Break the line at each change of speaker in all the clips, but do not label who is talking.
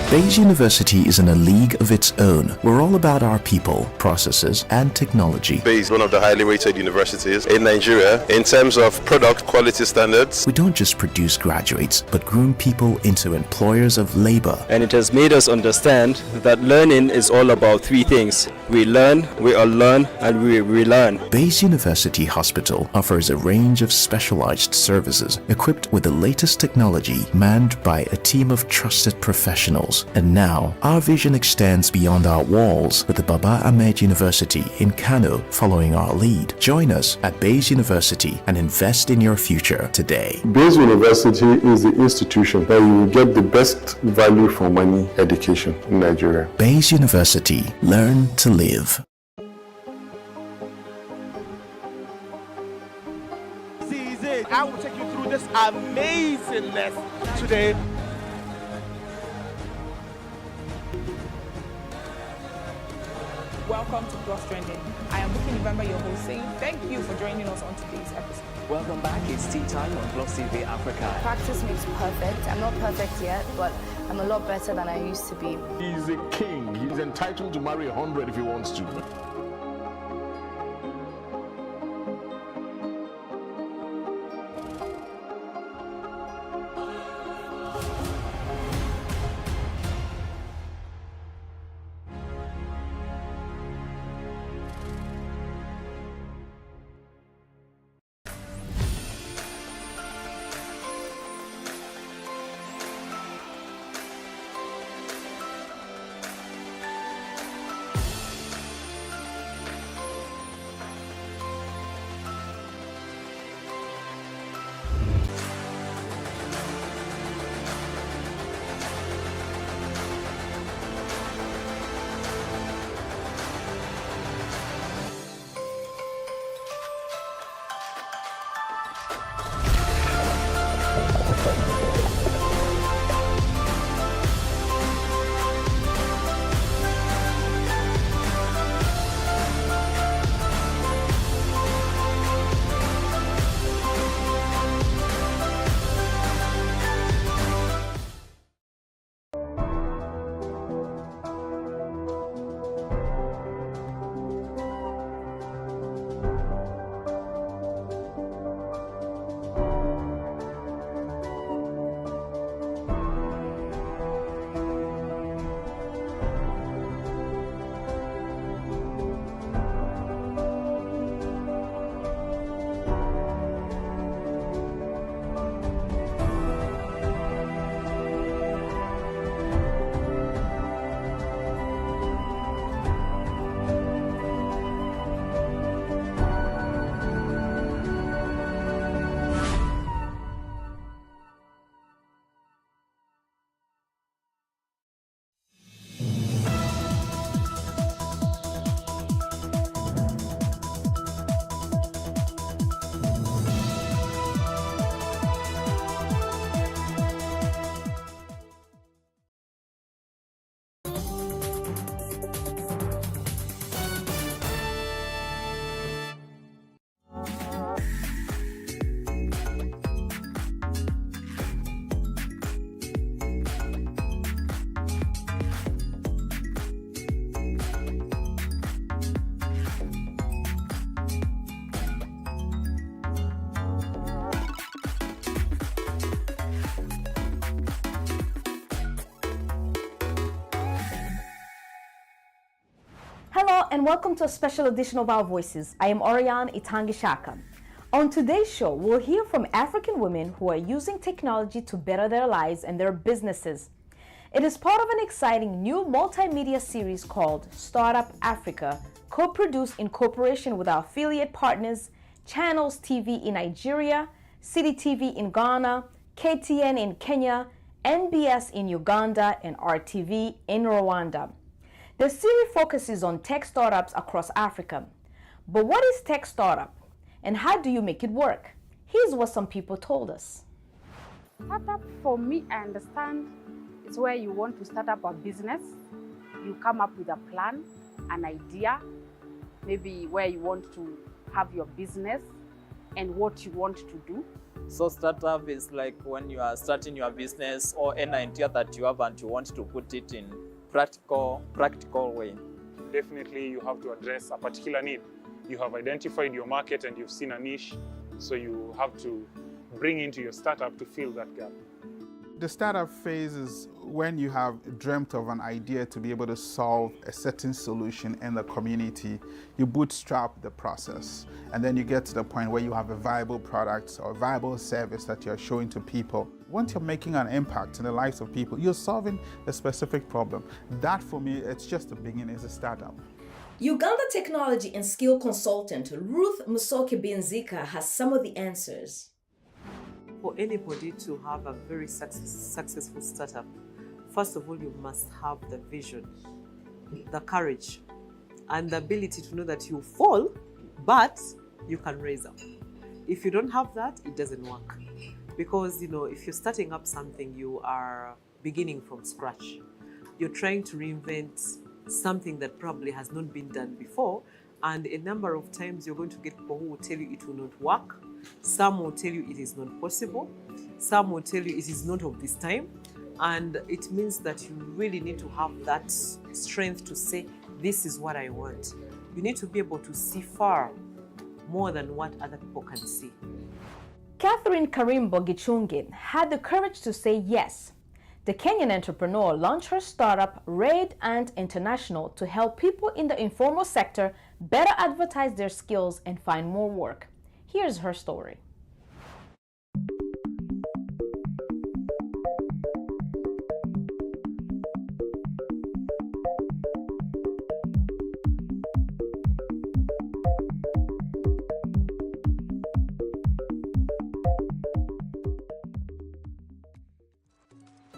Bayes University is in a league of its own. We're all about our people, processes, and technology.
Bayes is one of the highly rated universities in Nigeria in terms of product quality standards.
We don't just produce graduates, but groom people into employers of labor.
And it has made us understand that learning is all about three things. We learn, we unlearn, and we relearn.
Bayes University Hospital offers a range of specialized services equipped with the latest technology, manned by a team of trusted professionals. And now, our vision extends beyond our walls with the Baba Ahmed University in Kano following our lead. Join us at Bayes University and invest in your future today.
Bayes University is the institution that you will get the best value for money education in Nigeria.
Bayes University. Learn to live.
I will take you through this amazing lesson today.
Welcome to Plus Trending. I am Buki November, your host, saying thank you for joining us on today's episode.
Welcome back. It's tea time on Plus TV Africa.
Practice makes perfect. I'm not perfect yet, but I'm a lot better than I used to be.
He's a king. He's entitled to marry 100 if he wants to.
Hello and welcome to a special edition of Our Voices. I am Oriane Itangishaka. On today's show, we'll hear from African women who are using technology to better their lives and their businesses. It is part of an exciting new multimedia series called Startup Africa, co-produced in cooperation with our affiliate partners, Channels TV in Nigeria, City TV in Ghana, KTN in Kenya, NBS in Uganda, and RTV in Rwanda. The series focuses on tech startups across Africa. But what is tech startup and how do you make it work? Here's what some people told us.
Startup, for me, I understand, is where you want to start up a business. You come up with a plan, an idea, maybe where you want to have your business and what you want to do.
So startup is like when you are starting your business or any idea that you have and you want to put it in practical way.
Definitely you have to address a particular need. You have identified your market and you've seen a niche, so you have to bring into your startup to fill that gap.
The startup phase is when you have dreamt of an idea to be able to solve a certain solution in the community. You bootstrap the process, and then you get to the point where you have a viable product or a viable service that you're showing to people. Once you're making an impact in the lives of people, you're solving a specific problem. That, for me, it's just the beginning as a startup.
Uganda technology and skill consultant Ruth Musoke Benzika has some of the answers.
For anybody to have a very successful startup, first of all, you must have the vision, the courage, and the ability to know that you fall, but you can raise up. If you don't have that, it doesn't work. Because, if you're starting up something, you are beginning from scratch. You're trying to reinvent something that probably has not been done before, and a number of times you're going to get people who will tell you it will not work. Some will tell you it is not possible. Some will tell you it is not of this time. And it means that you really need to have that strength to say, this is what I want. You need to be able to see far more than what other people can see.
Catherine Karimbo Gichungi had the courage to say yes. The Kenyan entrepreneur launched her startup, Raid and International, to help people in the informal sector better advertise their skills and find more work. Here's her story.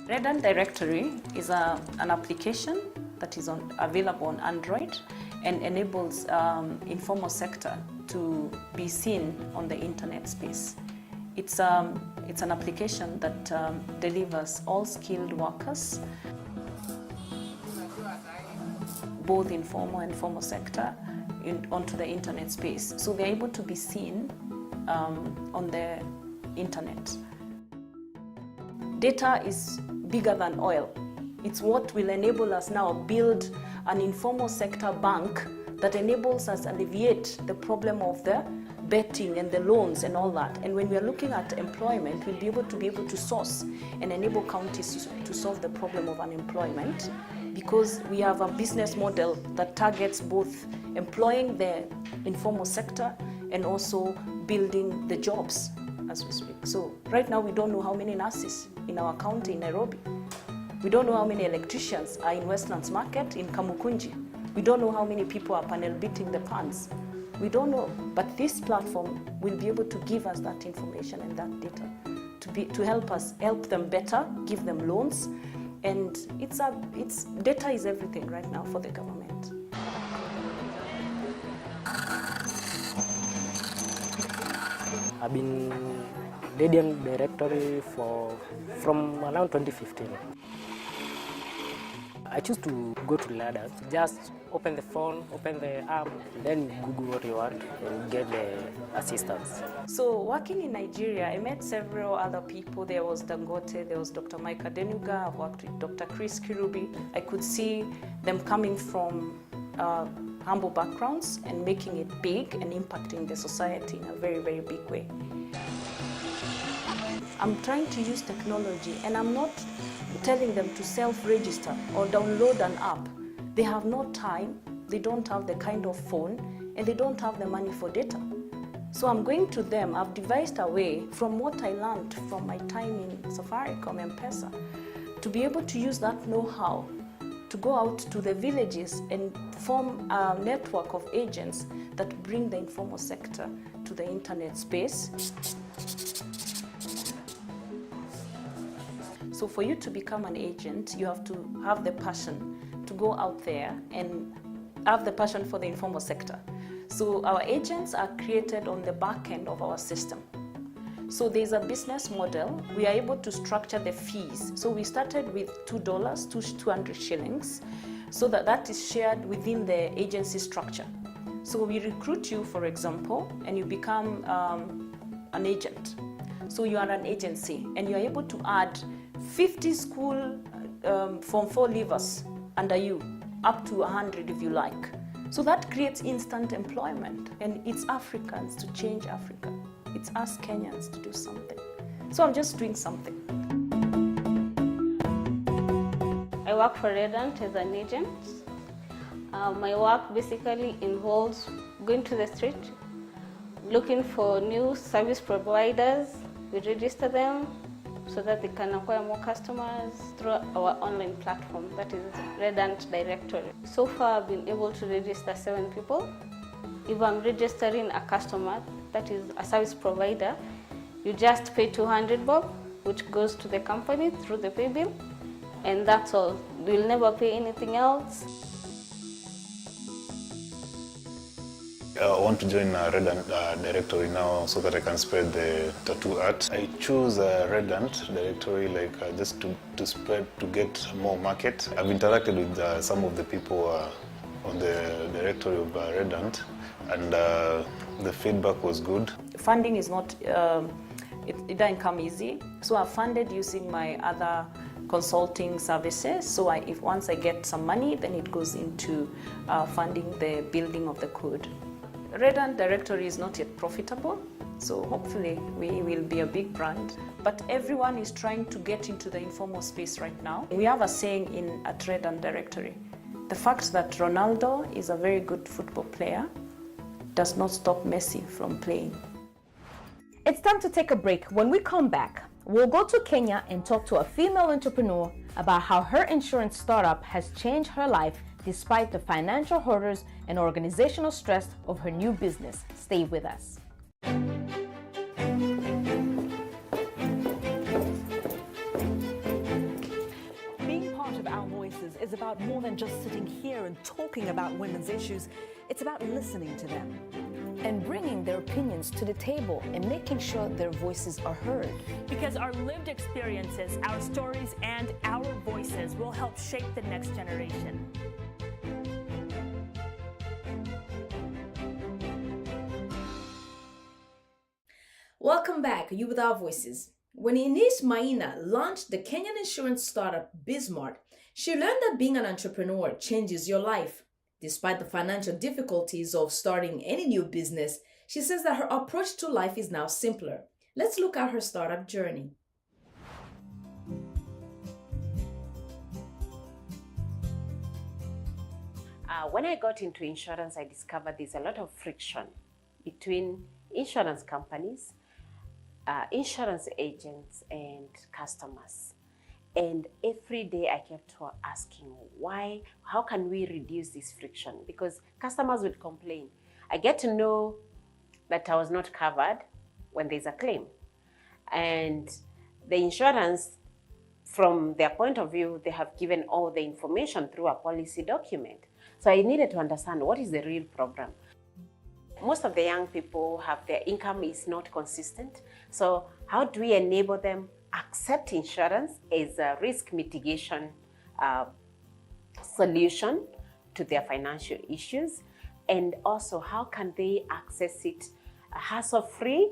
Redund Directory is an application that is available on Android and enables informal sector to be seen on the internet space. It's an application that delivers all skilled workers, both informal and formal sector, onto the internet space. So they're able to be seen on the internet. Data is bigger than oil. It's what will enable us now build an informal sector bank that enables us alleviate the problem of the betting and the loans and all that. And when we are looking at employment, we'll be able to source and enable counties to solve the problem of unemployment, because we have a business model that targets both employing the informal sector and also building the jobs as we speak. So right now we don't know how many nurses in our county in Nairobi. We don't know how many electricians are in Westlands Market in Kamukunji. We don't know how many people are panel beating the pans. We don't know, but this platform will be able to give us that information and that data to help them better, give them loans, and data is everything right now for the government.
I've been Redund Directory from around 2015. I choose to go to ladder. Just open the phone, open the app, then Google what you want and get the assistance.
So working in Nigeria, I met several other people. There was Dangote, there was Dr. Mike Adenuga, I've worked with Dr. Chris Kirubi. I could see them coming from humble backgrounds and making it big and impacting the society in a very, very big way. I'm trying to use technology, and I'm not telling them to self-register or download an app. They have no time, they don't have the kind of phone, and they don't have the money for data. So I'm going to them. I've devised a way from what I learned from my time in Safaricom and M-Pesa to be able to use that know-how to go out to the villages and form a network of agents that bring the informal sector to the internet space. So for you to become an agent, you have to have the passion to go out there and have the passion for the informal sector. So our agents are created on the back end of our system. So there's a business model. We are able to structure the fees. So we started with $2 to 200 shillings, so that is shared within the agency structure. So we recruit you, for example, and you become an agent. So you are an agency and you are able to add 50 school Form 4 leavers under you, up to 100 if you like. So that creates instant employment, and it's Africans to change Africa. It's us Kenyans to do something. So I'm just doing something.
I work for Redant as an agent. My work basically involves going to the street, looking for new service providers. We register them so that they can acquire more customers through our online platform, that is Redant Directory. So far, I've been able to register 7 people. If I'm registering a customer, that is a service provider, you just pay 200 bob, which goes to the company through the pay bill, and that's all. You'll never pay anything else.
I want to join Redant Directory now so that I can spread the tattoo art. I choose Redant Directory just to spread, to get more market. I've interacted with some of the people on the directory of Redant, and the feedback was good.
Funding is not, it doesn't come easy. So I've funded using my other consulting services. So once I get some money, then it goes into funding the building of the code. Redant Directory is not yet profitable, so hopefully we will be a big brand. But everyone is trying to get into the informal space right now. We have a saying at Redant Directory: the fact that Ronaldo is a very good football player does not stop Messi from playing.
It's time to take a break. When we come back, we'll go to Kenya and talk to a female entrepreneur about how her insurance startup has changed her life despite the financial hurdles and organizational stress of her new business. Stay with us.
Being part of Our Voices is about more than just sitting here and talking about women's issues. It's about listening to them
and bringing their opinions to the table and making sure their voices are heard.
Because our lived experiences, our stories, and our voices will help shape the next generation.
Welcome back, you with Our Voices. When Ines Maina launched the Kenyan insurance startup Bismart, she learned that being an entrepreneur changes your life. Despite the financial difficulties of starting any new business, she says that her approach to life is now simpler. Let's look at her startup journey.
When I got into insurance, I discovered there's a lot of friction between insurance companies, insurance agents, and customers. And every day I kept asking, how can we reduce this friction? Because customers would complain. I get to know that I was not covered when there's a claim. And the insurance, from their point of view, they have given all the information through a policy document. So I needed to understand what is the real problem. Most of the young people have their income is not consistent. So how do we enable them accept insurance as a risk mitigation solution to their financial issues? And also, how can they access it hassle-free,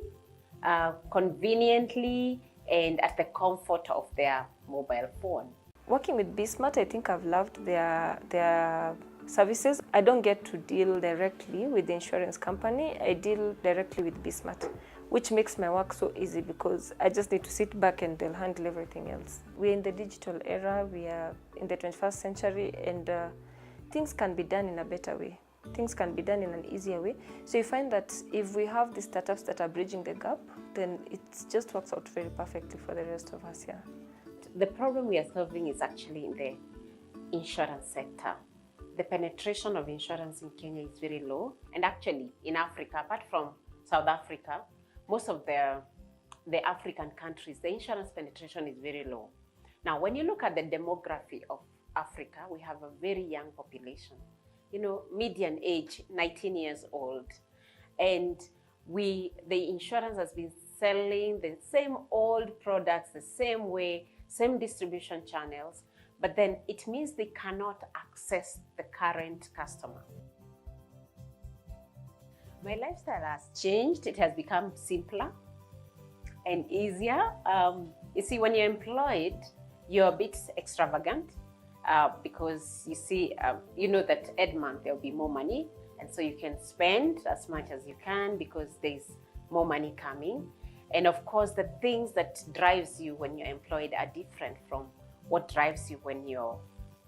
conveniently, and at the comfort of their mobile phone?
Working with Bismart, I think I've loved their services. I don't get to deal directly with the insurance company. I deal directly with Bismart, which makes my work so easy because I just need to sit back and they'll handle everything else. We're in the digital era, we are in the 21st century, and things can be done in a better way. Things can be done in an easier way. So you find that if we have the startups that are bridging the gap, then it just works out very perfectly for the rest of us here.
The problem we are solving is actually in the insurance sector. The penetration of insurance in Kenya is very low. And actually, in Africa, apart from South Africa, most of the African countries, the insurance penetration is very low. Now, when you look at the demography of Africa, we have a very young population. You know, median age, 19 years old. And the insurance has been selling the same old products, the same way, same distribution channels, but then it means they cannot access the current customer. My lifestyle has changed. It has become simpler. and easier. You see, when you're employed, you're a bit extravagant because you see, you know that every month there'll be more money, and so you can spend as much as you can because there's more money coming. And of course, the things that drives you when you're employed are different from what drives you when you're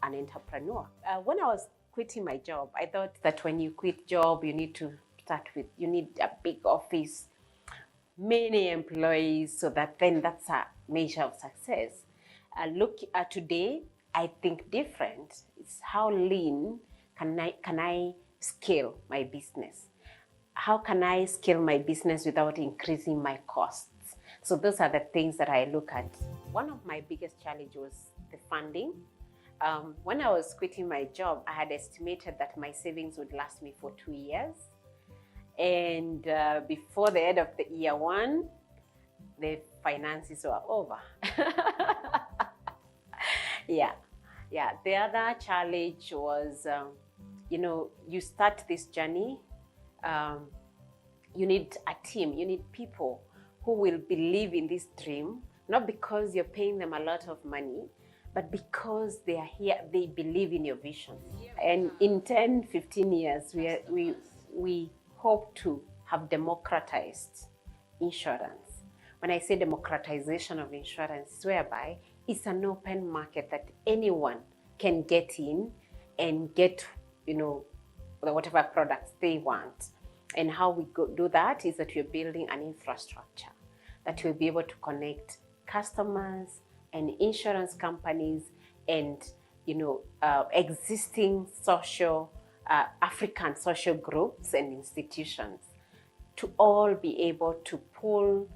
an entrepreneur. When I was quitting my job, I thought that when you quit job, you need a big office, many employees, so that then that's a measure of success. Look at today, I think different. It's how lean can I scale my business? How can I scale my business without increasing my costs? So those are the things that I look at. One of my biggest challenges was the funding. When I was quitting my job, I had estimated that my savings would last me for 2 years. And before the end of the year one, the finances were over. Yeah. The other challenge was, you start this journey, you need a team, you need people who will believe in this dream, not because you're paying them a lot of money, but because they are here, they believe in your vision. And in 10, 15 years, we hope to have democratized insurance. When I say democratization of insurance, it's whereby it's an open market that anyone can get in and get, whatever products they want. And how we do that is that we're building an infrastructure that will be able to connect customers and insurance companies and existing African social groups and institutions to all be able to pull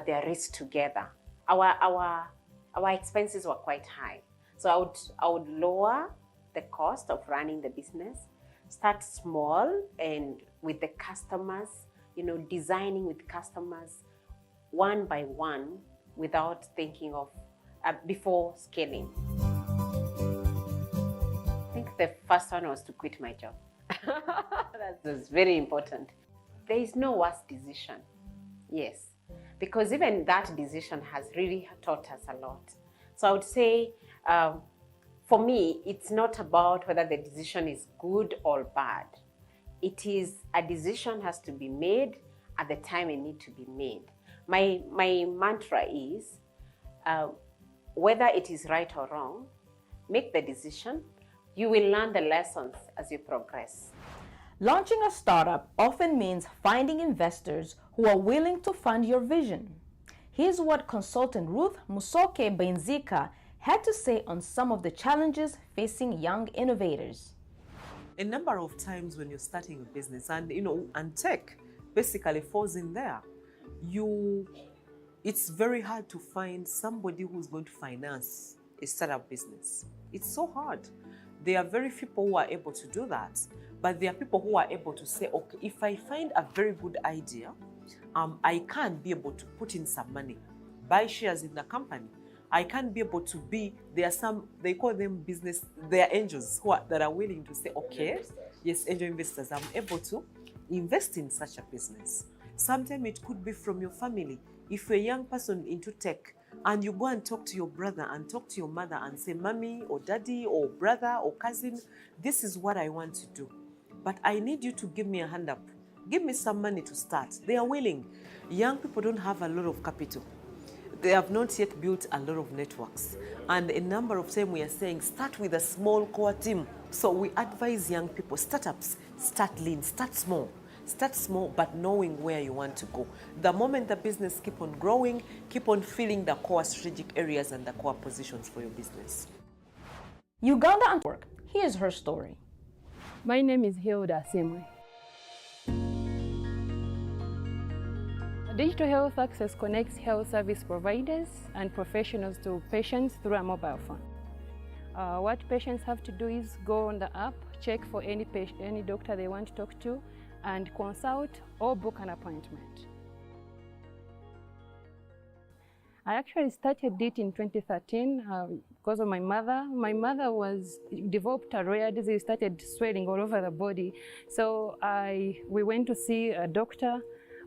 their risk together. Our expenses were quite high, so I would lower the cost of running the business. Start small and with the customers, designing with customers one by one without thinking of before scaling. I think the first one was to quit my job. That's very important. There is no worse decision. Yes, because even that decision has really taught us a lot. So I would say, for me, it's not about whether the decision is good or bad. It is a decision has to be made at the time it needs to be made. My mantra is, whether it is right or wrong, make the decision. You will learn the lessons as you progress.
Launching a startup often means finding investors who are willing to fund your vision. Here's what consultant Ruth Musoke Benzika had to say on some of the challenges facing young innovators.
A number of times when you're starting a business, and tech basically falls in there, it's very hard to find somebody who's going to finance a startup business. It's so hard. There are very few people who are able to do that, but there are people who are able to say, okay, if I find a very good idea, I can be able to put in some money, buy shares in the company. I can't be able to be, there are some, they call them business, they are angels that are willing to say, okay, yes, angel investors, I'm able to invest in such a business. Sometimes it could be from your family. If you're a young person into tech and you go and talk to your brother and talk to your mother and say, mommy or daddy or brother or cousin, this is what I want to do, but I need you to give me a hand up. Give me some money to start. They are willing. Young people don't have a lot of capital. They have not yet built a lot of networks. And a number of times we are saying, start with a small core team. So we advise young people, startups, start lean, start small. Start small, but knowing where you want to go. The moment the business keep on growing, keep on filling the core strategic areas and the core positions for your business.
Uganda and work. Here's her story.
My name is Hilda Simwe. Digital Health Access connects health service providers and professionals to patients through a mobile phone. What patients have to do is go on the app, check for any doctor they want to talk to, and consult or book an appointment. I actually started it in 2013 because of my mother. My mother developed a rare disease, started swelling all over the body. So we went to see a doctor.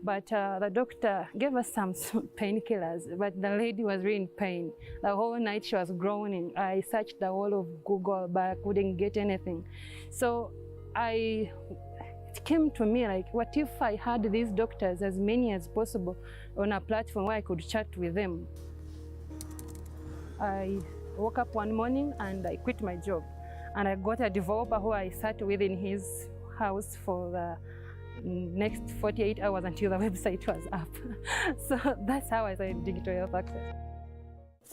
But the doctor gave us some painkillers, but the lady was really in pain. The whole night she was groaning. I searched the whole of Google, but I couldn't get anything. So it came to me like, what if I had these doctors, as many as possible, on a platform where I could chat with them? I woke up one morning and I quit my job. And I got a developer who I sat with in his house for the next 48 hours until the website was up. So that's how I started Digital Health Access.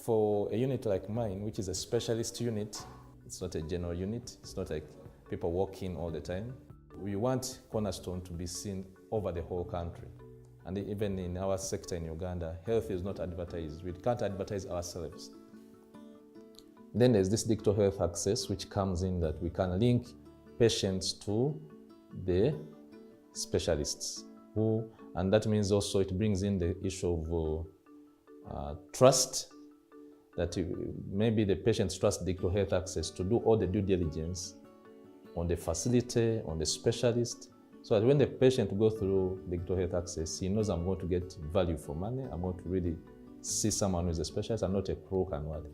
For a unit like mine, which is a specialist unit, it's not a general unit, it's not like people walk in all the time. We want Cornerstone to be seen over the whole country. And even in our sector in Uganda, health is not advertised. We can't advertise ourselves. Then there's this digital health access, which comes in that we can link patients to the specialists and that means also it brings in the issue of trust, that maybe the patients trust digital health access to do all the due diligence on the facility, on the specialist, so that when the patient goes through digital health access, he knows I'm going to get value for money, I'm going to really see someone who is a specialist and not a crook and what.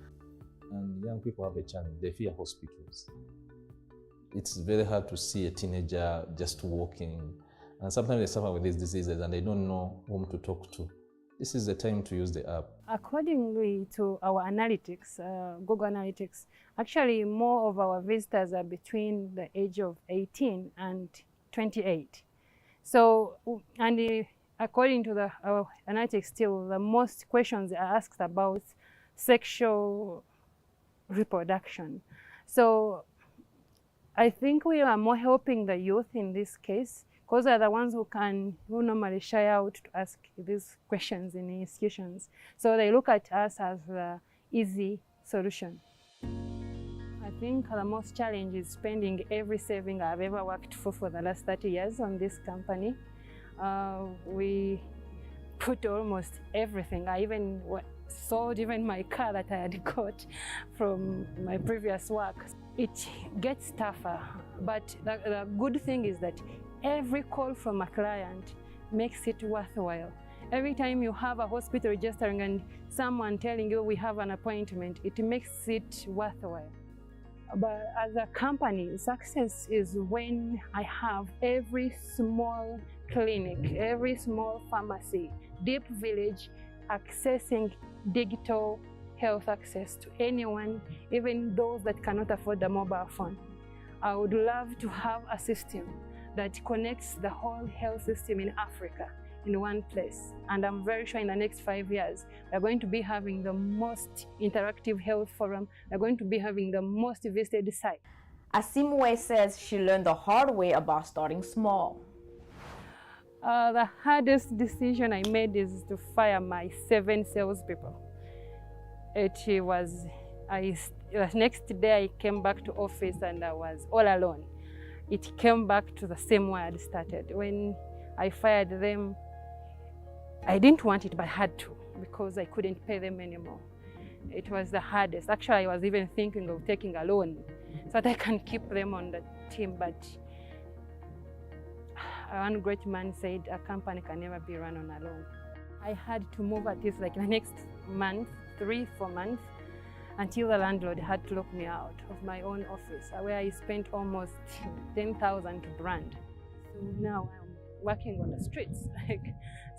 And young people have a challenge, they fear hospitals. It's very hard to see a teenager just walking, and sometimes they suffer with these diseases and they don't know whom to talk to. This is the time to use the app.
Accordingly to our analytics, Google Analytics, actually more of our visitors are between the age of 18 and 28. So, and according to our analytics still, the most questions are asked about sexual reproduction. So I think we are more helping the youth in this case, because they're the ones who normally shy out to ask these questions in institutions. So they look at us as the easy solution. I think the most challenge is spending every saving I've ever worked for the last 30 years on this company. We put almost everything. I even sold my car that I had got from my previous work. It gets tougher, but the good thing is that every call from a client makes it worthwhile. Every time you have a hospital registering and someone telling you we have an appointment, it makes it worthwhile. But as a company, success is when I have every small clinic, every small pharmacy, deep village accessing digital health access to anyone, even those that cannot afford a mobile phone. I would love to have a system that connects the whole health system in Africa in one place. And I'm very sure in the next 5 years, we're going to be having the most interactive health forum. We're going to be having the most visited site.
Asimwe says she learned the hard way about starting small.
The hardest decision I made is to fire my 7 salespeople. The next day I came back to office and I was all alone. It came back to the same way I'd started. When I fired them, I didn't want it, but I had to because I couldn't pay them anymore. It was the hardest. Actually, I was even thinking of taking a loan so that I can keep them on the team, but one great man said a company can never be run on a loan. I had to move at least like the next month, 3-4 months, until the landlord had to lock me out of my own office, where I spent almost 10,000 to brand. So now I'm working on the streets.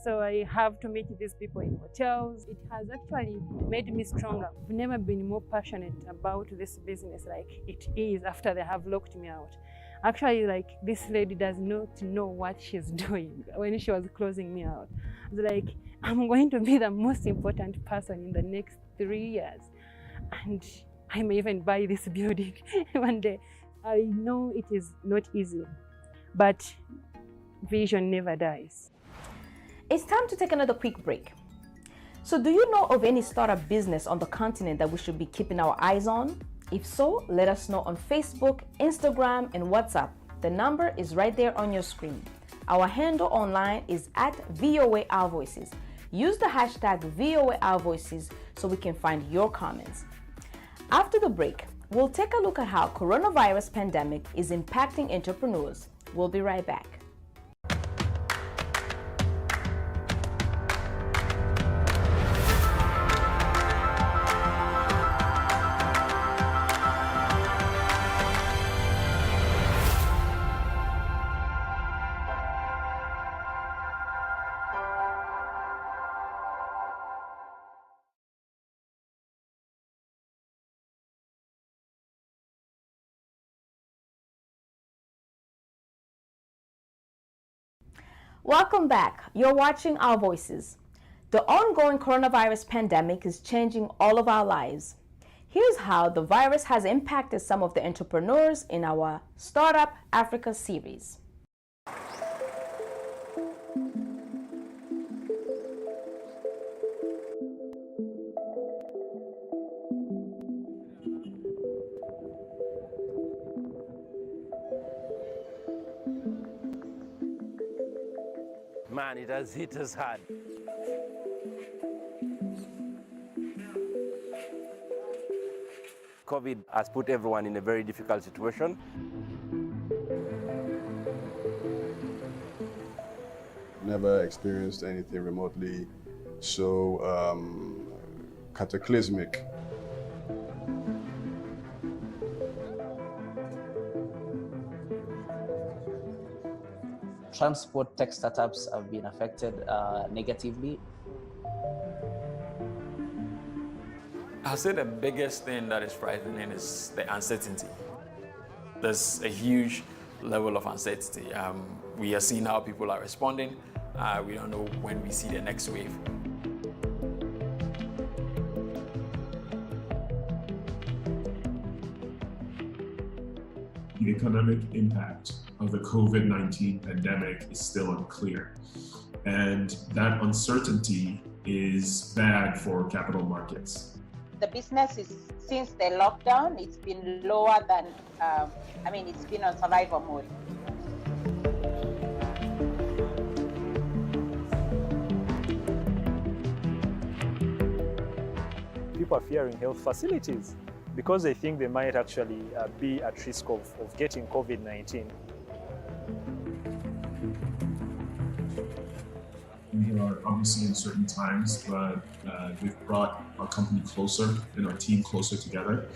So I have to meet these people in hotels. It has actually made me stronger. I've never been more passionate about this business like it is after they have locked me out. Actually, like, this lady does not know what she's doing when she was closing me out. It's like, I'm going to be the most important person in the next 3 years. And I may even buy this building one day. I know it is not easy, but vision never dies.
It's time to take another quick break. So do you know of any startup business on the continent that we should be keeping our eyes on? If so, let us know on Facebook, Instagram, and WhatsApp. The number is right there on your screen. Our handle online is @VOA Our Voices. Use the hashtag VOA Our Voices so we can find your comments. After the break, we'll take a look at how coronavirus pandemic is impacting entrepreneurs. We'll be right back. Welcome back. You're watching Our Voices. The ongoing coronavirus pandemic is changing all of our lives. Here's how the virus has impacted some of the entrepreneurs in our Startup Africa series.
Man, it has hit us hard. COVID has put everyone in a very difficult situation.
Never experienced anything remotely so cataclysmic.
Transport tech startups have been affected negatively.
I'll say the biggest thing that is frightening is the uncertainty. There's a huge level of uncertainty. We are seeing how people are responding. We don't know when we see the next wave.
The economic impact of the COVID-19 pandemic is still unclear. And that uncertainty is bad for capital markets.
The business is, since the lockdown, it's been lower than, it's been on survival mode.
People are fearing health facilities because they think they might actually be at risk of getting COVID-19.
We are obviously in certain times, but they've brought our company closer and our team closer together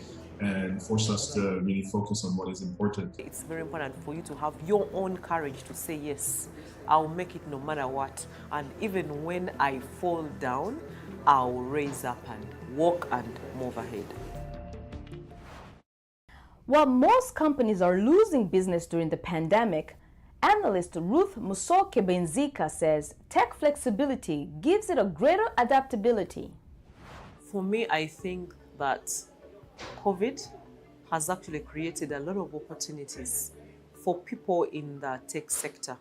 and forced us to really focus on what is important.
It's very important for you to have your own courage to say, yes, I'll make it no matter what. And even when I fall down, I'll raise up and walk and move ahead.
While most companies are losing business during the pandemic, analyst Ruth Musoke Benzika says tech flexibility gives it a greater adaptability.
For me, I think that COVID has actually created a lot of opportunities for people in the tech sector.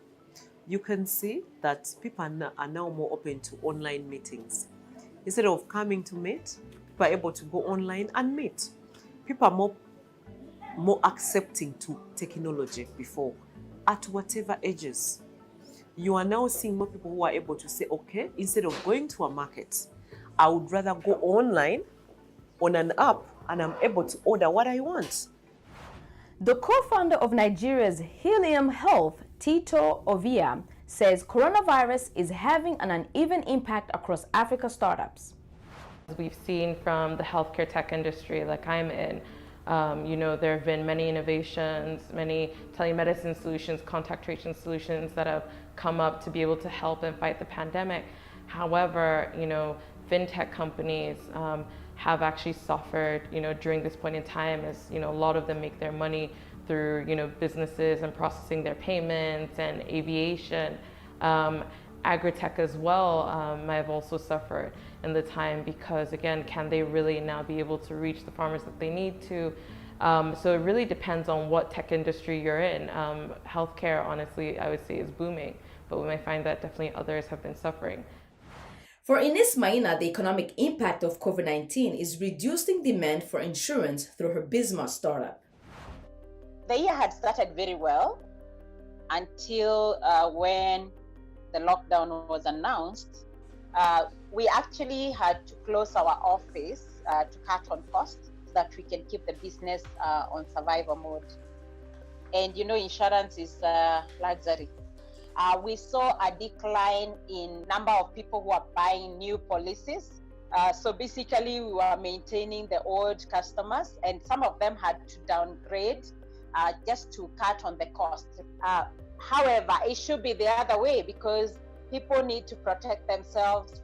You can see that people are now more open to online meetings. Instead of coming to meet, people are able to go online and meet. People are more accepting to technology before, at whatever ages. You are now seeing more people who are able to say, okay, instead of going to a market, I would rather go online on an app and I'm able to order what I want.
The co-founder of Nigeria's Helium Health, Tito Ovia, says coronavirus is having an uneven impact across Africa startups.
We've seen from the healthcare tech industry like I'm in, there have been many innovations, many telemedicine solutions, contact tracing solutions that have come up to be able to help and fight the pandemic. However, fintech companies have actually suffered, during this point in time as, a lot of them make their money through, businesses and processing their payments and aviation. Agritech as well have also suffered in the time because, again, can they really now be able to reach the farmers that they need to? So it really depends on what tech industry you're in. Healthcare, honestly, I would say is booming, but we might find that definitely others have been suffering.
For Ines Maina, the economic impact of COVID-19 is reducing demand for insurance through her Bismarck startup.
The year had started very well until when the lockdown was announced. We actually had to close our office to cut on costs so that we can keep the business on survival mode. And insurance is luxury. We saw a decline in number of people who are buying new policies. So basically we were maintaining the old customers and some of them had to downgrade just to cut on the cost. However, it should be the other way because people need to protect themselves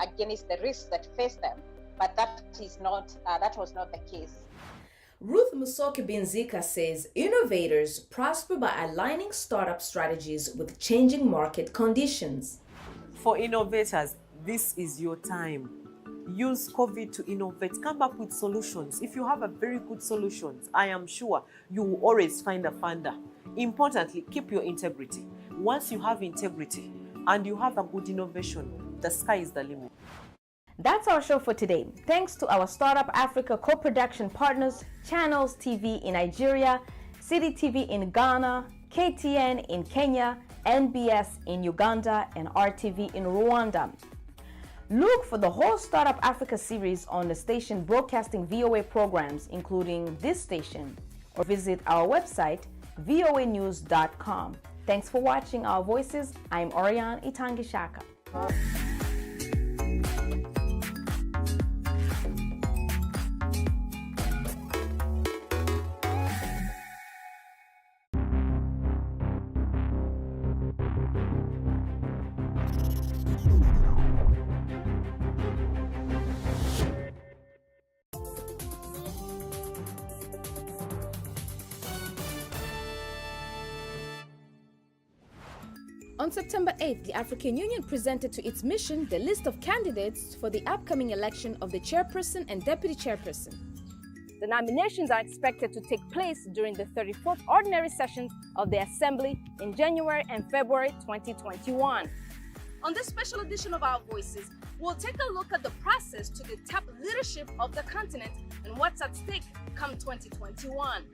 against the risks that face them. But that was not the case.
Ruth Musoke Binzika says innovators prosper by aligning startup strategies with changing market conditions.
For innovators, this is your time. Use COVID to innovate. Come up with solutions. If you have a very good solution, I am sure you will always find a funder. Importantly, keep your integrity. Once you have integrity and you have a good innovation, the sky is the limit.
That's our show for today. Thanks to our Startup Africa co-production partners, Channels TV in Nigeria, City TV in Ghana, KTN in Kenya, NBS in Uganda, and RTV in Rwanda. Look for the whole Startup Africa series on the station broadcasting VOA programs, including this station, or visit our website, voanews.com. Thanks for watching Our Voices. I'm Oriane Itangishaka.
On September 8th, the African Union presented to its mission the list of candidates for the upcoming election of the chairperson and deputy chairperson. The nominations are expected to take place during the 34th ordinary sessions of the Assembly in January and February 2021.
On this special edition of Our Voices, we'll take a look at the process to the top leadership of the continent and what's at stake come 2021.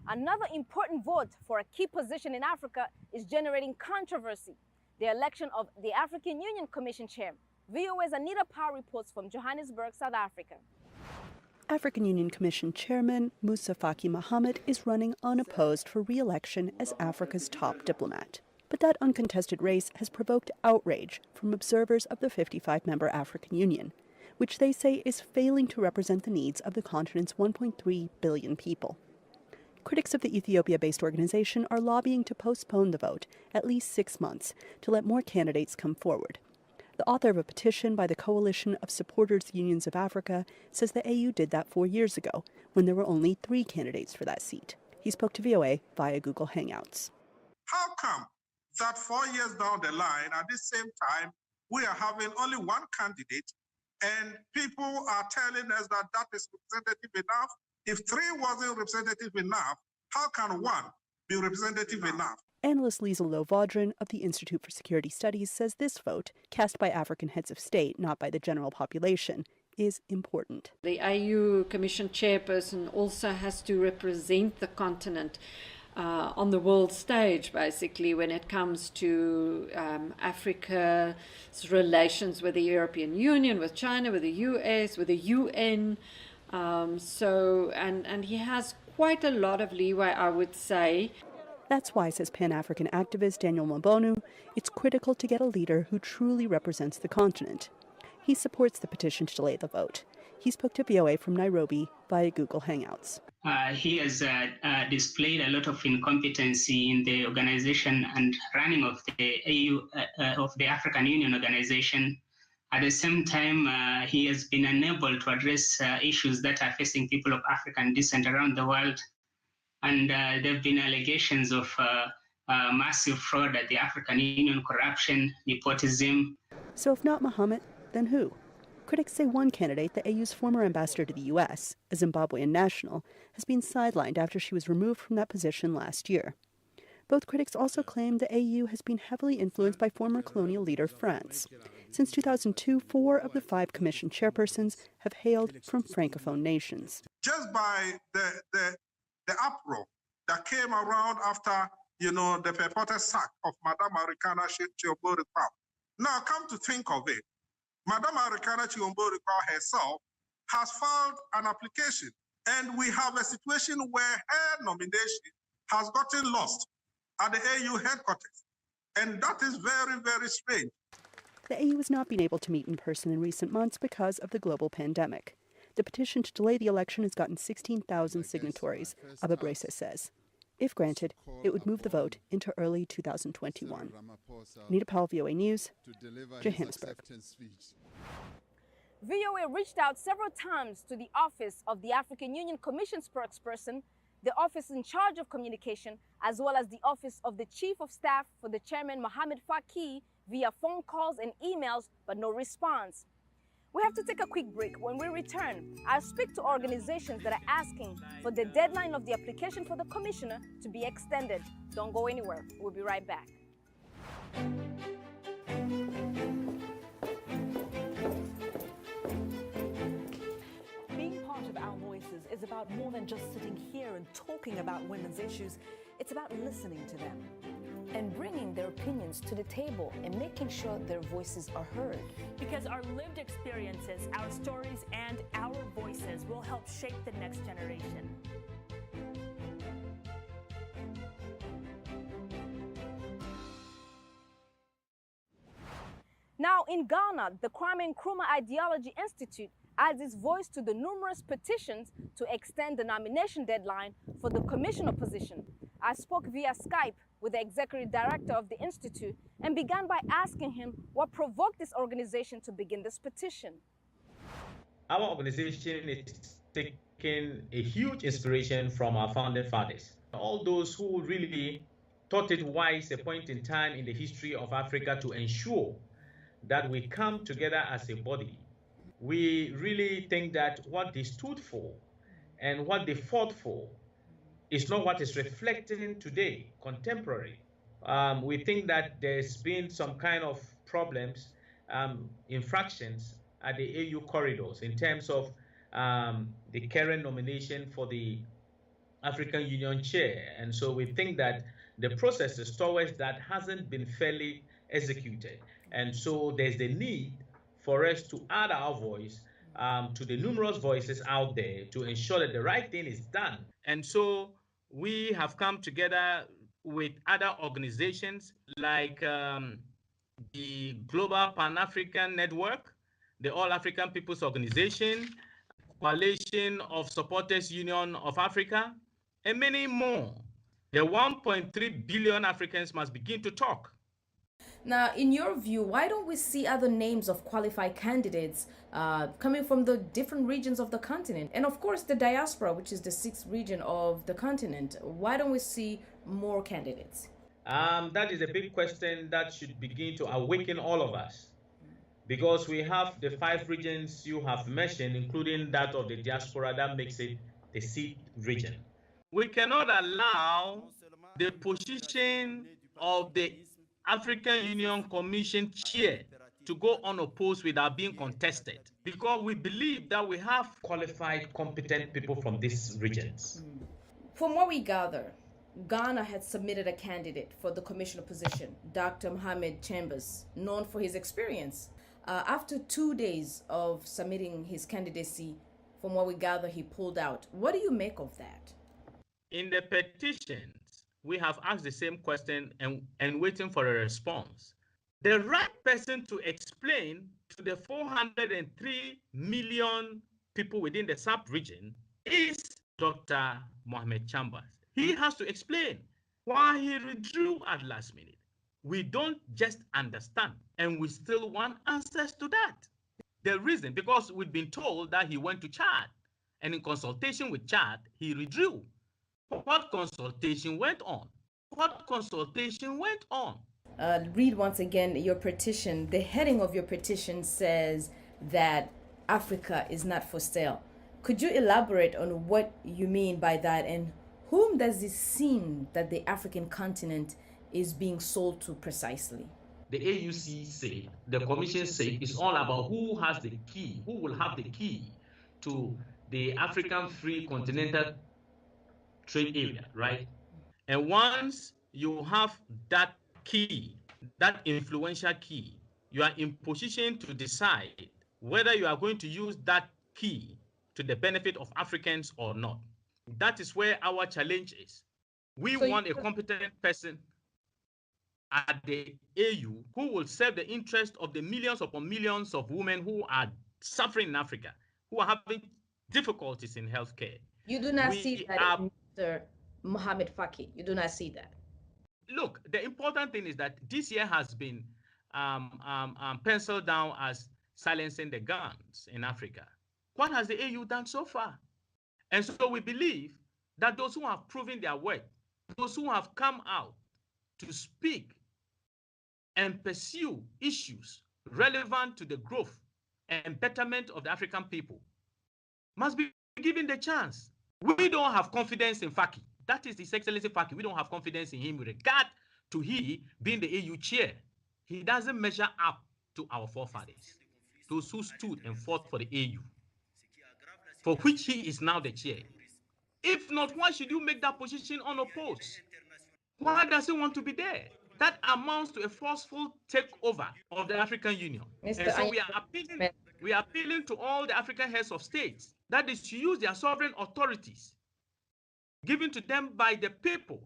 Another important vote for a key position in Africa is generating controversy: the election of the African Union Commission Chair. VOA's Anita Powell reports from Johannesburg, South Africa.
African Union Commission Chairman Moussa Faki Mohamed is running unopposed for re-election as Africa's top diplomat. But that uncontested race has provoked outrage from observers of the 55-member African Union, which they say is failing to represent the needs of the continent's 1.3 billion people. Critics of the Ethiopia-based organization are lobbying to postpone the vote at least 6 months to let more candidates come forward. The author of a petition by the Coalition of Supporters Unions of Africa says the AU did that 4 years ago, when there were only 3 candidates for that seat. He spoke to VOA via Google Hangouts.
How come that 4 years down the line, at the same time, we are having only 1 candidate, and people are telling us that that is representative enough? If 3 wasn't representative enough, how can 1 be representative enough?
Analyst Liesl Loh-Vodran of the Institute for Security Studies says this vote, cast by African heads of state, not by the general population, is important.
The AU Commission chairperson also has to represent the continent on the world stage, basically, when it comes to Africa's relations with the European Union, with China, with the US, with the UN. And he has quite a lot of leeway, I would say.
That's why, says Pan-African activist Daniel Mbonu, it's critical to get a leader who truly represents the continent. He supports the petition to delay the vote. He spoke to VOA from Nairobi via Google Hangouts.
He has displayed a lot of incompetency in the organization and running of the AU, of the African Union organization. At the same time, he has been unable to address issues that are facing people of African descent around the world. And there have been allegations of massive fraud at the African Union, corruption, nepotism.
So if not Mohamed, then who? Critics say one candidate, the AU's former ambassador to the U.S., a Zimbabwean national, has been sidelined after she was removed from that position last year. Both critics also claim the AU has been heavily influenced by former colonial leader France. Since 2002, 4 of the 5 commission chairpersons have hailed from Francophone nations.
Just by the uproar that came around after, the purported sack of Madame Arikana Chiombo-Rikpao. Now, come to think of it, Madame Arikana Chiombo-Rikpao herself has filed an application, and we have a situation where her nomination has gotten lost at the AU headquarters. And that is very, very strange.
The AU has not been able to meet in person in recent months because of the global pandemic. The petition to delay the election has gotten 16,000 signatories, Abba Bresa says. If granted, it would move the vote into early 2021. Anita Powell, VOA News, Johannesburg.
VOA reached out several times to the office of the African Union Commission spokesperson, the office in charge of communication, as well as the office of the Chief of Staff for the Chairman Mohamed Faki via phone calls and emails, but no response. We have to take a quick break. When we return, I'll speak to organizations that are asking for the deadline of the application for the commissioner to be extended. Don't go anywhere. We'll be right back.
Being part of Our Voices is about more than just sitting here and talking about women's issues. It's about listening to them
and bringing their opinions to the table and making sure their voices are heard.
Because our lived experiences, our stories, and our voices will help shape the next generation.
Now in Ghana, the Kwame Nkrumah Ideology Institute adds its voice to the numerous petitions to extend the nomination deadline for the commissioner position. I spoke via Skype with the executive director of the institute and began by asking him what provoked this organization to begin this petition.
Our organization is taking a huge inspiration from our founding fathers, all those who really thought it wise a point in time in the history of Africa to ensure that we come together as a body. We really think that what they stood for and what they fought for is not what is reflected today, contemporary. We think that there's been some kind of problems, infractions at the AU corridors in terms of the current nomination for the African Union chair. And so we think that the processes towards that hasn't been fairly executed. And so there's the need for us to add our voice to the numerous voices out there to ensure that the right thing is done. And so we have come together with other organizations like the Global Pan-African Network, the All-African People's Organization, Coalition of Supporters Union of Africa, and many more. The 1.3 billion Africans must begin to talk.
Now, in your view, why don't we see other names of qualified candidates coming from the different regions of the continent? And of course, the diaspora, which is the 6th region of the continent. Why don't we see more candidates?
That is a big question that should begin to awaken all of us. Because we have the 5 regions you have mentioned, including that of the diaspora, that makes it the 6th region. We cannot allow the position of the African Union Commission chair to go unopposed without being contested, because we believe that we have qualified, competent people from these regions.
From what we gather, Ghana had submitted a candidate for the commissioner position, Dr. Mohamed Chambers, known for his experience. After 2 days of submitting his candidacy, from what we gather, he pulled out. What do you make of that?
In the petitions, we have asked the same question and waiting for a response. The right person to explain to the 403 million people within the sub-region is Dr. Mohamed Chambers. He has to explain why he withdrew at last minute. We don't just understand, and we still want answers to that. The reason, because we've been told that he went to Chad, and in consultation with Chad, he withdrew. What consultation went on? What consultation went on?
Read once again your petition. The heading of your petition says that Africa is not for sale. Could you elaborate on what you mean by that, and whom does it seem that the African continent is being sold to precisely?
The AUC say, the commission say, it's all about who has the key, who will have the key to the African Free Continental Trade Area, right? And once you have that key, that influential key, you are in position to decide whether you are going to use that key to the benefit of Africans or not. That is where our challenge is. We want a competent person at the AU who will serve the interest of the millions upon millions of women who are suffering in Africa, who are having difficulties in healthcare.
You do not see that, Mr.
Mohamed Faki. You do not see that.
Look, the important thing is that this year has been penciled down as silencing the guns in Africa. What has the AU done so far? And so we believe that those who have proven their worth, those who have come out to speak and pursue issues relevant to the growth and betterment of the African people, must be given the chance. We don't have confidence in Faki. That is His Excellency Faki. We don't have confidence in him with regard to he being the AU chair. He doesn't measure up to our forefathers, those who stood and fought for the AU, for which he is now the chair. If not, why should you make that position unopposed? Why does he want to be there? That amounts to a forceful takeover of the African Union. And so we are appealing to all the African heads of states that is to use their sovereign authorities given to them by the people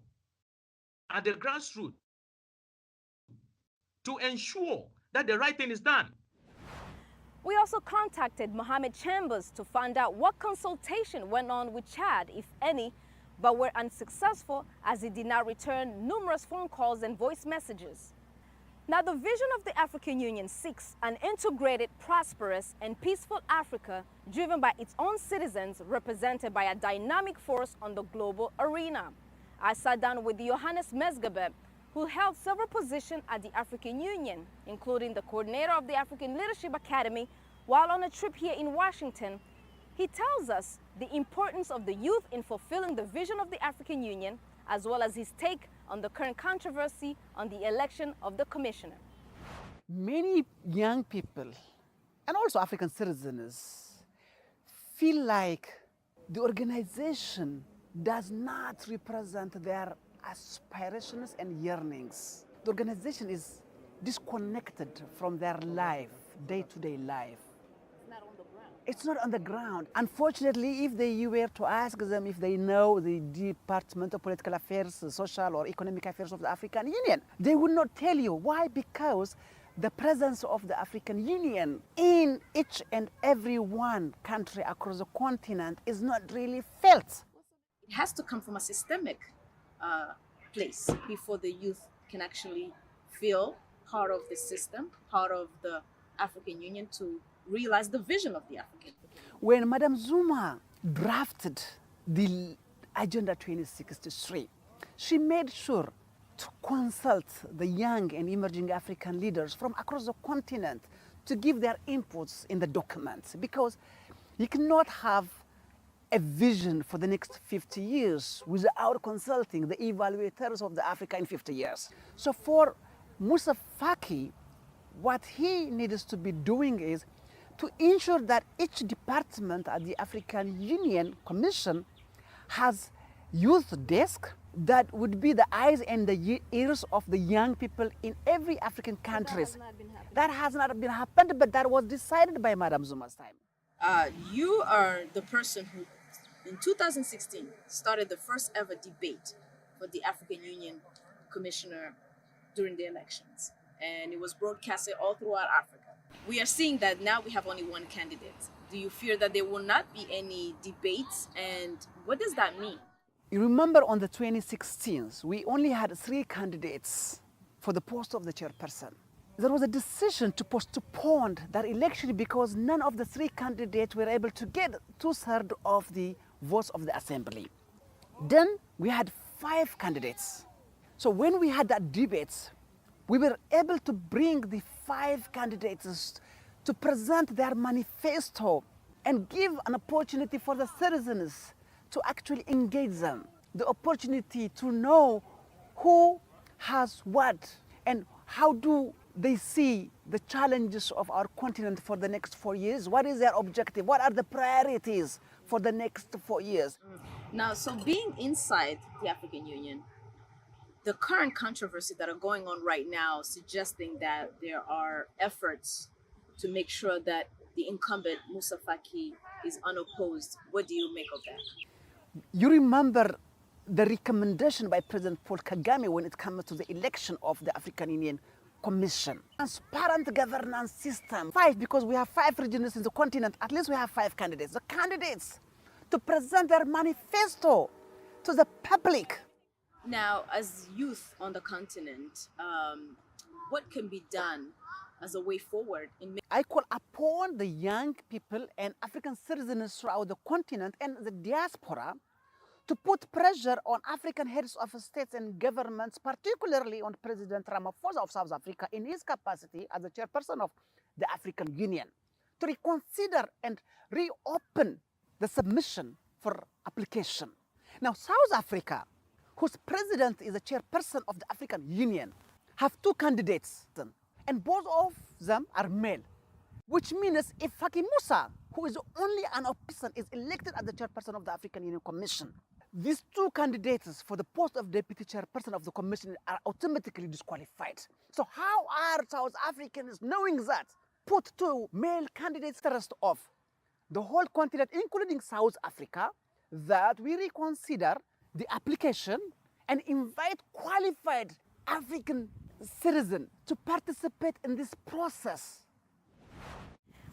at the grassroots to ensure that the right thing is done.
We also contacted Mohamed Chambers to find out what consultation went on with Chad, if any, but were unsuccessful as he did not return numerous phone calls and voice messages. Now, the vision of the African Union seeks an integrated, prosperous, and peaceful Africa driven by its own citizens, represented by a dynamic force on the global arena. I sat down with Johannes Mesgabe, who held several positions at the African Union, including the coordinator of the African Leadership Academy. While on a trip here in Washington, he tells us the importance of the youth in fulfilling the vision of the African Union, as well as his take on the current controversy on the election of the commissioner.
Many young people, and also African citizens, feel like the organization does not represent their aspirations and yearnings. The organization is disconnected from their life, day-to-day life. It's not on the ground. Unfortunately, if you were to ask them if they know the Department of Political Affairs, Social or Economic Affairs of the African Union, they would not tell you. Why? Because the presence of the African Union in each and every one country across the continent is not really felt.
It has to come from a systemic place before the youth can actually feel part of the system, part of the African Union, to realize the vision of the African.
When Madam Zuma drafted the Agenda 2063, she made sure to consult the young and emerging African leaders from across the continent to give their inputs in the documents, because you cannot have a vision for the next 50 years without consulting the evaluators of the Africa in 50 years. So for Moussa Faki, what he needs to be doing is to ensure that each department at the African Union Commission has youth desk that would be the eyes and the ears of the young people in every African countries. That has not been happened, but that was decided by Madam Zuma's time.
You are the person who, in 2016, started the first ever debate for the African Union Commissioner during the elections, and it was broadcasted all throughout Africa. We are seeing that now we have only one candidate. Do you fear that there will not be any debates, and what does that mean?
You remember on the 2016s, we only had 3 candidates for the post of the chairperson. There was a decision to postpone that election because none of the 3 candidates were able to get 2/3 of the votes of the assembly. Then we had 5 candidates. So when we had that debate, we were able to bring the 5 candidates to present their manifesto and give an opportunity for the citizens to actually engage them, the opportunity to know who has what and how do they see the challenges of our continent for the next 4 years. What is their objective? What are the priorities for the next 4 years?
Now, so being inside the African Union, the current controversy that are going on right now suggesting that there are efforts to make sure that the incumbent Moussa Faki is unopposed. What do you make of that?
You remember the recommendation by President Paul Kagame when it comes to the election of the African Union Commission. Transparent governance system. 5, because we have 5 regions in the continent, at least we have 5 candidates. The candidates to present their manifesto, to the public.
Now, as youth on the continent, what can be done as a way forward in
I call upon the young people and African citizens throughout the continent and the diaspora to put pressure on African heads of states and governments, particularly on President Ramaphosa of South Africa in his capacity as the chairperson of the African Union, to reconsider and reopen the submission for application. Now, South Africa, whose president is the chairperson of the African Union, have two candidates, and both of them are male, which means if Faki Musa, who is only an opposition, is elected as the chairperson of the African Union Commission, these two candidates for the post of deputy chairperson of the commission are automatically disqualified. So how are South Africans, knowing that, put two male candidates first off the whole continent, including South Africa, that we reconsider the application and invite qualified African citizens to participate in this process?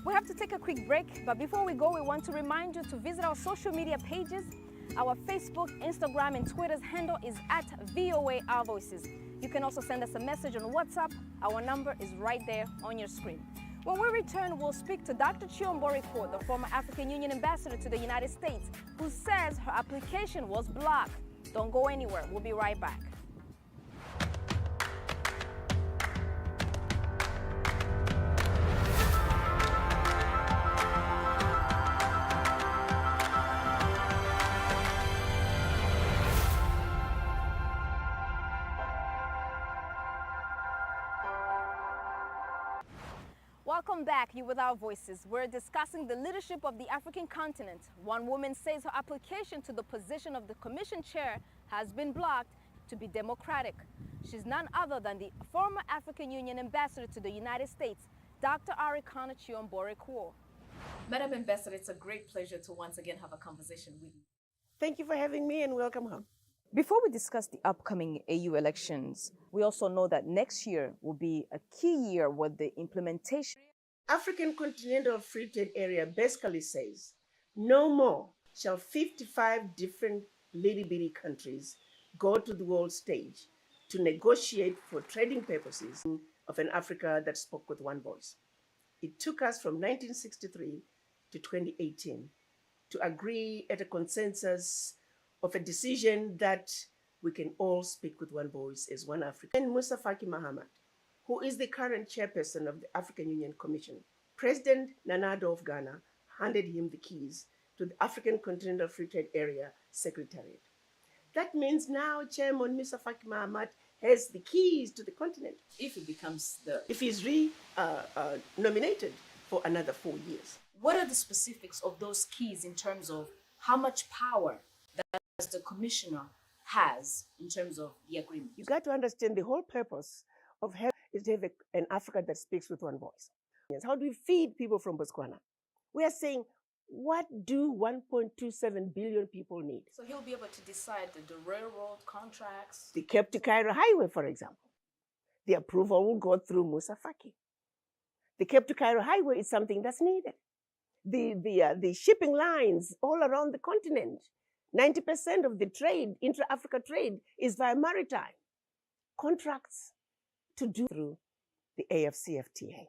We have to take a quick break, but before we go, we want to remind you to visit our social media pages. Our Facebook, Instagram, and Twitter's handle is at VOA Our Voices. You can also send us a message on WhatsApp. Our number is right there on your screen. When we return, we'll speak to Dr. Chiombori Kuo, the former African Union ambassador to the United States, who says her application was blocked. Don't go anywhere. We'll be right back. Welcome back, you with Our Voices. We're discussing the leadership of the African continent. One woman says her application to the position of the commission chair has been blocked to be democratic. She's none other than the former African Union ambassador to the United States, Dr. Arikana Chiombori Kuo. Madam Ambassador, it's a great pleasure to once again have a conversation with you.
Thank you for having me and welcome home.
Before we discuss the upcoming AU elections, we also know that next year will be a key year with the implementation.
African Continental Free Trade Area basically says no more shall 55 different little-bitty countries go to the world stage to negotiate for trading purposes of an Africa that spoke with one voice. It took us from 1963 to 2018 to agree at a consensus of a decision that we can all speak with one voice as one Africa. And Moussa Faki Mahamat, who is the current chairperson of the African Union Commission, President Nana Addo of Ghana handed him the keys to the African Continental Free Trade Area Secretariat. That means now Chairman Moussa Faki Mahamat has the keys to the continent.
If
If he's nominated for another 4 years.
What are the specifics of those keys in terms of how much power that the commissioner has in terms of the agreement?
You got to understand the whole purpose of having is to have an Africa that speaks with one voice. How do we feed people from Botswana? We are saying, what do 1.27 billion people need?
So he'll be able to decide the railroad contracts.
The Cape to Cairo Highway, for example. The approval will go through Moussa Faki. The Cape to Cairo Highway is something that's needed. The shipping lines all around the continent, 90% of the trade, intra-Africa trade, is via maritime. Contracts to do through the AFCFTA.